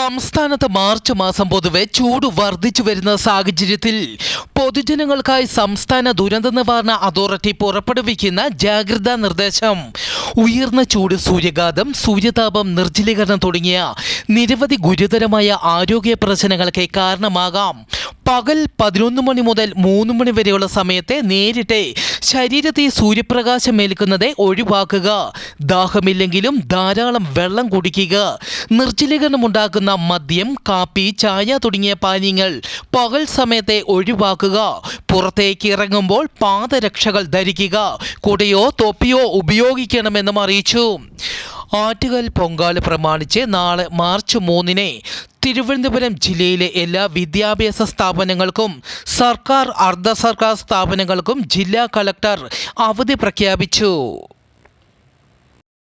സംസ്ഥാനത്ത് മാർച്ച് മാസം പൊതുവെ ചൂട് വർദ്ധിച്ചു വരുന്ന സാഹചര്യത്തിൽ പൊതുജനങ്ങൾക്കായി സംസ്ഥാന ദുരന്ത നിവാരണ അതോറിറ്റി പുറപ്പെടുവിക്കുന്ന ജാഗ്രതാ നിർദ്ദേശം ഉയർന്ന ചൂട്, സൂര്യഘാതം, സൂര്യതാപം, നിർജ്ജലീകരണം തുടങ്ങിയ നിരവധി ഗുരുതരമായ ആരോഗ്യ പ്രശ്നങ്ങൾക്ക് കാരണമാകാം. പകൽ 11 മണി മുതൽ 3 മണി വരെയുള്ള സമയത്തെ നേരിട്ട് ശരീരത്തെ സൂര്യപ്രകാശം ഏൽക്കുന്നത് ഒഴിവാക്കുക. ദാഹമില്ലെങ്കിലും ധാരാളം വെള്ളം കുടിക്കുക. നിർജ്ജലീകരണം ഉണ്ടാക്കുന്ന മദ്യം, കാപ്പി, ചായ തുടങ്ങിയ പാനീയങ്ങൾ പകൽ സമയത്തെ ഒഴിവാക്കുക. പുറത്തേക്ക് ഇറങ്ങുമ്പോൾ പാദരക്ഷകൾ ധരിക്കുക. കുടയോ തൊപ്പിയോ ഉപയോഗിക്കണമെന്നും അറിയിച്ചു. ആറ്റുകാൽ പൊങ്കാല പ്രമാണിച്ച് നാളെ മാർച്ച് 3-ന് തിരുവനന്തപുരം ജില്ലയിലെ എല്ലാ വിദ്യാഭ്യാസ സ്ഥാപനങ്ങൾക്കും സർക്കാർ, അർദ്ധ സർക്കാർ സ്ഥാപനങ്ങൾക്കും ജില്ലാ കളക്ടർ അവധി പ്രഖ്യാപിച്ചു.